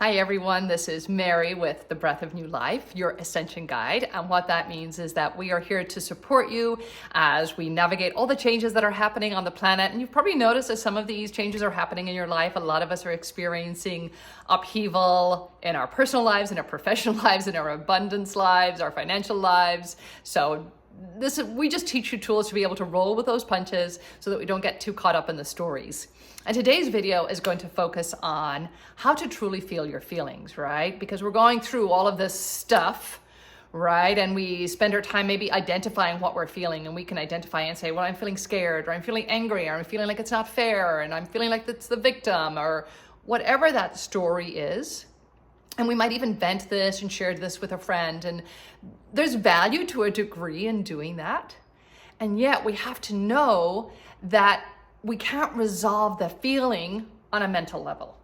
Hi everyone, this is Mary with The Breath of New Life, your Ascension Guide. And what that means is that we are here to support you as we navigate all the changes that are happening on the planet. And you've probably noticed that some of these changes are happening in your life. A lot of us are experiencing upheaval in our personal lives, in our professional lives, in our abundance lives, our financial lives. So we just teach you tools to be able to roll with those punches so that we don't get too caught up in the stories. And today's video is going to focus on how to truly feel your feelings, right? Because we're going through all of this stuff, right? And we spend our time maybe identifying what we're feeling, and we can identify and say, well, I'm feeling scared, or I'm feeling angry, or I'm feeling like it's not fair, and I'm feeling like it's the victim, or whatever that story is. And we might even vent this and share this with a friend. And there's value to a degree in doing that. And yet we have to know that we can't resolve the feeling on a mental level.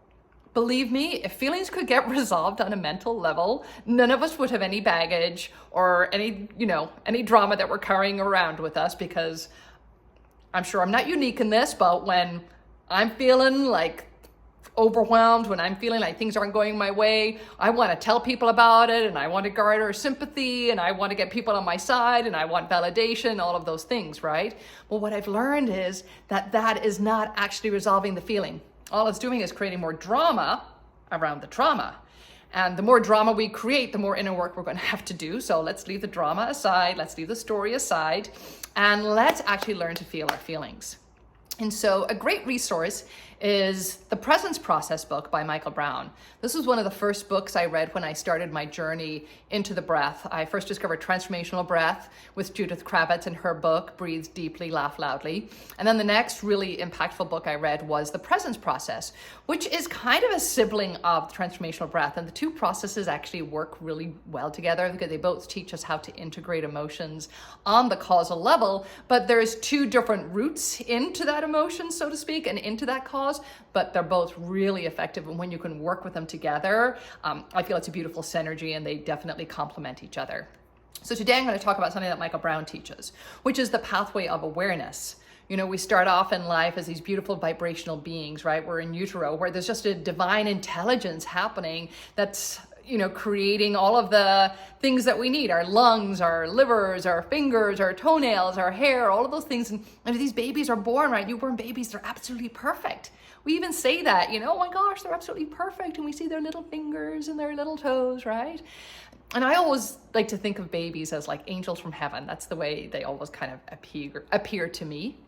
Believe me, if feelings could get resolved on a mental level, none of us would have any baggage or any drama that we're carrying around with us, because I'm sure I'm not unique in this, but when I'm feeling like overwhelmed, when I'm feeling like things aren't going my way, I want to tell people about it, and I want to garner sympathy, and I want to get people on my side, and I want validation, all of those things, right? Well, what I've learned is that that is not actually resolving the feeling. All it's doing is creating more drama around the trauma. And the more drama we create, the more inner work we're going to have to do. So let's leave the drama aside, let's leave the story aside, and let's actually learn to feel our feelings. And so a great resource is the Presence Process book by Michael Brown. This was one of the first books I read when I started my journey into the breath. I first discovered transformational breath with Judith Kravitz in her book, Breathe Deeply, Laugh Loudly. And then the next really impactful book I read was The Presence Process, which is kind of a sibling of transformational breath. And the two processes actually work really well together because they both teach us how to integrate emotions on the causal level, but there's two different routes into that emotion, so to speak, and into that cause, but they're both really effective. And when you can work with them together, I feel it's a beautiful synergy, and they definitely complement each other. So today I'm going to talk about something that Michael Brown teaches, which is the pathway of awareness. You know, we start off in life as these beautiful vibrational beings, right? We're in utero, where there's just a divine intelligence happening that's creating all of the things that we need, our lungs, our livers, our fingers, our toenails, our hair, all of those things. And these babies are born, right? Newborn babies, they're absolutely perfect. We even say that, oh my gosh, they're absolutely perfect. And we see their little fingers and their little toes, right? And I always like to think of babies as like angels from heaven. That's the way they always kind of appear to me.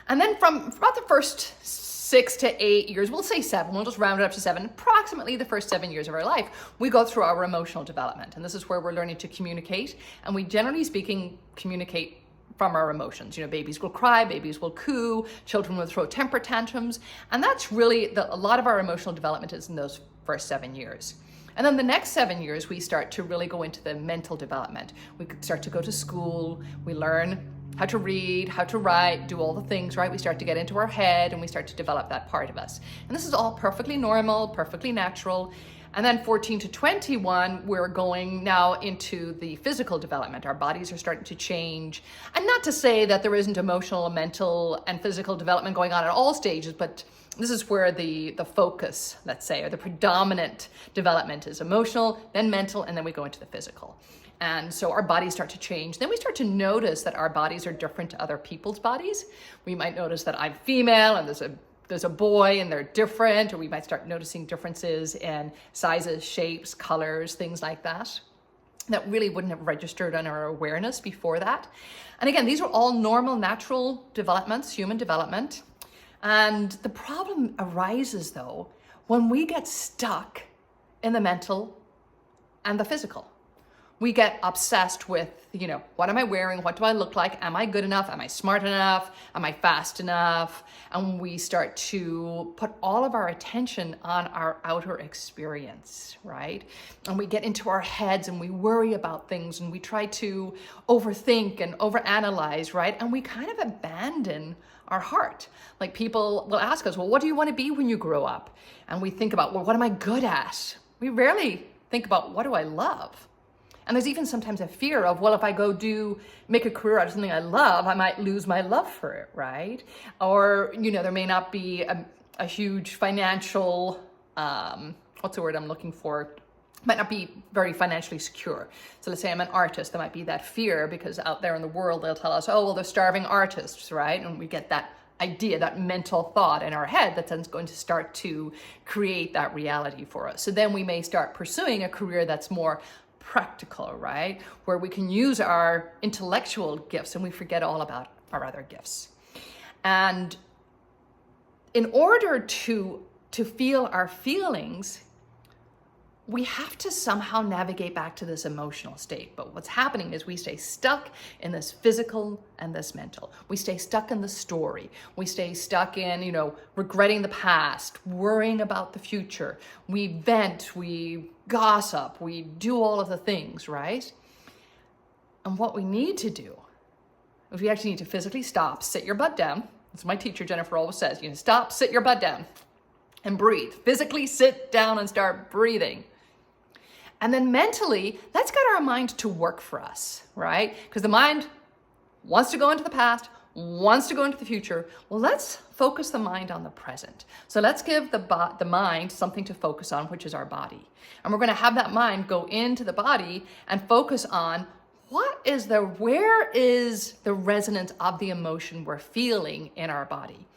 And then from about the first 6 to 8 years, we'll say 7, we'll just round it up to 7, approximately the first 7 years of our life, we go through our emotional development. And this is where we're learning to communicate. And we, generally speaking, communicate from our emotions. Babies will cry, babies will coo, children will throw temper tantrums. And that's really a lot of our emotional development is in those first 7 years. And then the next 7 years, we start to really go into the mental development. We start to go to school, we learn how to read, how to write, do all the things, right? We start to get into our head, and we start to develop that part of us. And this is all perfectly normal, perfectly natural. And then 14 to 21, we're going now into the physical development. Our bodies are starting to change. And not to say that there isn't emotional, mental, and physical development going on at all stages, but this is where the focus, let's say, or the predominant development is emotional, then mental, and then we go into the physical. And so our bodies start to change. Then we start to notice that our bodies are different to other people's bodies. We might notice that I'm female and there's a boy and they're different, or we might start noticing differences in sizes, shapes, colors, things like that really wouldn't have registered on our awareness before that. And again, these are all normal, natural developments, human development. And the problem arises, though, when we get stuck in the mental and the physical. We get obsessed with, what am I wearing? What do I look like? Am I good enough? Am I smart enough? Am I fast enough? And we start to put all of our attention on our outer experience, right? And we get into our heads and we worry about things and we try to overthink and overanalyze, right? And we kind of abandon our heart. Like, people will ask us, well, what do you want to be when you grow up? And we think about, well, what am I good at? We rarely think about, what do I love? And there's even sometimes a fear of, well, if I make a career out of something I love, I might lose my love for it, right? Or, there may not be a huge financial what's the word I'm looking for? Might not be very financially secure. So let's say I'm an artist, there might be that fear because out there in the world, they'll tell us, oh, well, they're starving artists, right? And we get that idea, that mental thought in our head that then's going to start to create that reality for us. So then we may start pursuing a career that's more practical, right? Where we can use our intellectual gifts and we forget all about our other gifts. And in order to feel our feelings, we have to somehow navigate back to this emotional state. But what's happening is we stay stuck in this physical and this mental. We stay stuck in the story. We stay stuck in, regretting the past, worrying about the future. We vent, we gossip, we do all of the things, right? And what we need to do is we actually need to physically stop, sit your butt down. That's what my teacher, Jennifer, always says. You stop, sit your butt down and breathe. Physically sit down and start breathing. And then mentally, let's get our mind to work for us, right? Because the mind wants to go into the past, wants to go into the future. Well, let's focus the mind on the present. So let's give the mind something to focus on, which is our body. And we're going to have that mind go into the body and focus on where is the resonance of the emotion we're feeling in our body.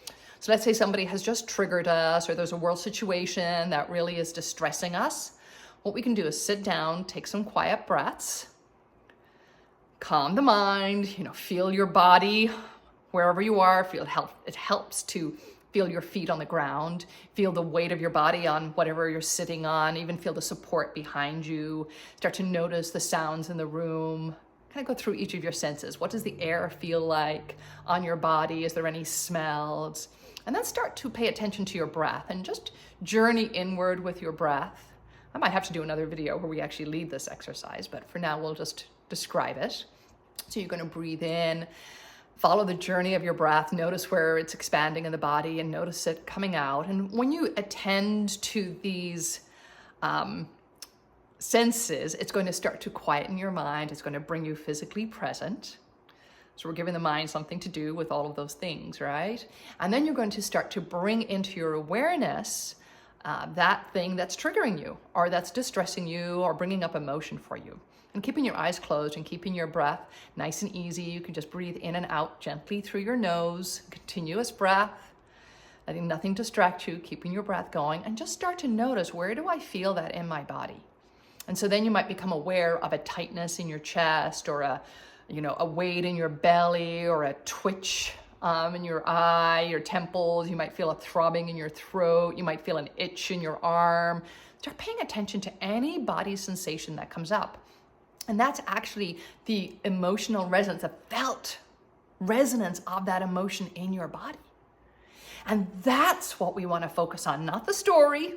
So let's say somebody has just triggered us, or there's a world situation that really is distressing us. What we can do is sit down, take some quiet breaths, calm the mind, feel your body wherever you are. It helps to feel your feet on the ground, feel the weight of your body on whatever you're sitting on, even feel the support behind you. Start to notice the sounds in the room. Kind of go through each of your senses. What does the air feel like on your body? Is there any smells? And then start to pay attention to your breath and just journey inward with your breath. I might have to do another video where we actually lead this exercise, but for now we'll just describe it. So you're going to breathe in, follow the journey of your breath, notice where it's expanding in the body and notice it coming out. And when you attend to these senses, it's going to start to quieten your mind. It's going to bring you physically present. So we're giving the mind something to do with all of those things, right? And then you're going to start to bring into your awareness that thing that's triggering you or that's distressing you or bringing up emotion for you. And keeping your eyes closed and keeping your breath nice and easy. You can just breathe in and out gently through your nose, continuous breath, letting nothing distract you, keeping your breath going, and just start to notice, where do I feel that in my body? And so then you might become aware of a tightness in your chest or a weight in your belly or a twitch in your eye, your temples. You might feel a throbbing in your throat. You might feel an itch in your arm. Start paying attention to any body sensation that comes up. And that's actually the emotional resonance, the felt resonance of that emotion in your body. And that's what we want to focus on, not the story,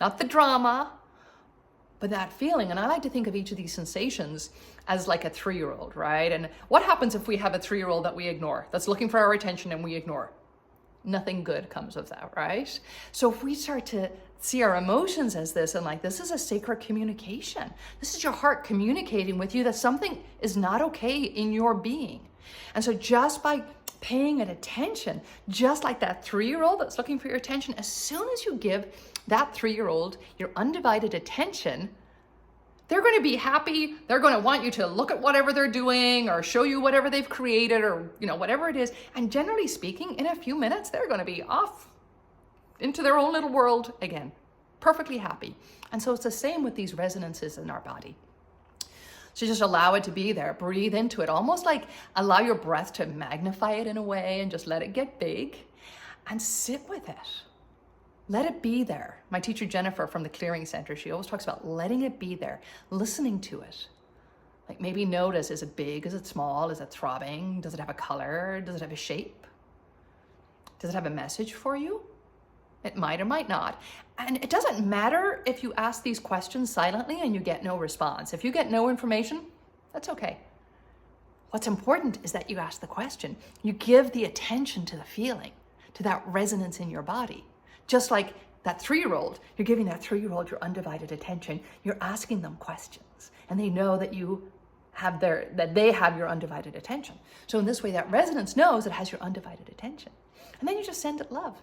not the drama, but that feeling. And I like to think of each of these sensations as like a 3-year-old, right? And what happens if we have a 3-year-old that we ignore, that's looking for our attention and we ignore? Nothing good comes of that, right? So if we start to see our emotions as this and like, this is a sacred communication. This is your heart communicating with you that something is not okay in your being. And so just by paying it attention, just like that 3-year-old that's looking for your attention, as soon as you give that 3-year-old your undivided attention, they're going to be happy. They're going to want you to look at whatever they're doing or show you whatever they've created or, whatever it is. And generally speaking, in a few minutes, they're going to be off into their own little world again, perfectly happy. And so it's the same with these resonances in our body. So just allow it to be there, breathe into it, almost like allow your breath to magnify it in a way and just let it get big and sit with it. Let it be there. My teacher, Jennifer, from the Clearing Center, she always talks about letting it be there, listening to it. Like maybe notice, is it big? Is it small? Is it throbbing? Does it have a color? Does it have a shape? Does it have a message for you? It might or might not. And it doesn't matter if you ask these questions silently and you get no response. If you get no information, that's okay. What's important is that you ask the question. You give the attention to the feeling, to that resonance in your body. Just like that 3-year-old, you're giving that 3-year-old your undivided attention. You're asking them questions and they know that they have your undivided attention. So in this way, that resonance knows it has your undivided attention. And then you just send it love.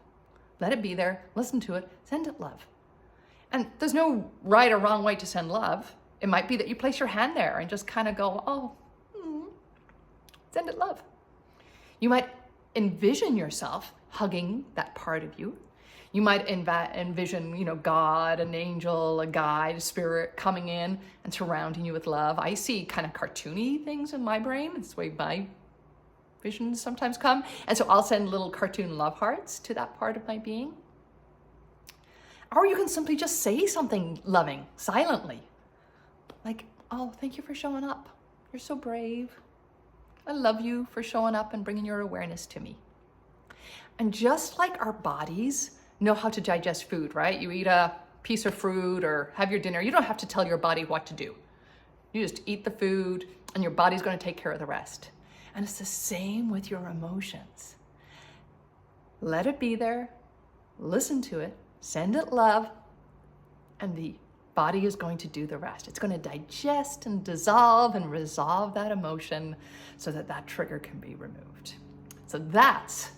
Let it be there, listen to it, send it love. And there's no right or wrong way to send love. It might be that you place your hand there and just kind of go, oh, send it love. You might envision yourself hugging that part of you. You might envision, God, an angel, a guide, a spirit coming in and surrounding you with love. I see kind of cartoony things in my brain. It's the way my visions sometimes come. And so I'll send little cartoon love hearts to that part of my being. Or you can simply just say something loving, silently. Like, oh, thank you for showing up. You're so brave. I love you for showing up and bringing your awareness to me. And just like our bodies know how to digest food, right? You eat a piece of fruit or have your dinner. You don't have to tell your body what to do. You just eat the food and your body's going to take care of the rest. And it's the same with your emotions. Let it be there. Listen to it. Send it love. And the body is going to do the rest. It's going to digest and dissolve and resolve that emotion so that that trigger can be removed. So that's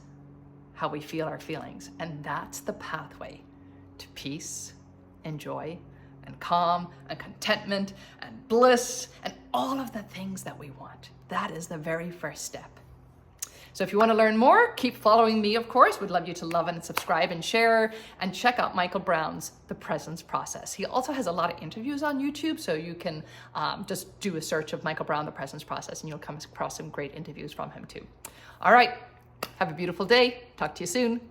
how we feel our feelings. And that's the pathway to peace and joy and calm and contentment and bliss and all of the things that we want. That is the very first step. So if you want to learn more, keep following me, of course. We'd love you to love and subscribe and share and check out Michael Brown's The Presence Process. He also has a lot of interviews on YouTube, so you can just do a search of Michael Brown, The Presence Process, and you'll come across some great interviews from him too. All right. Have a beautiful day. Talk to you soon.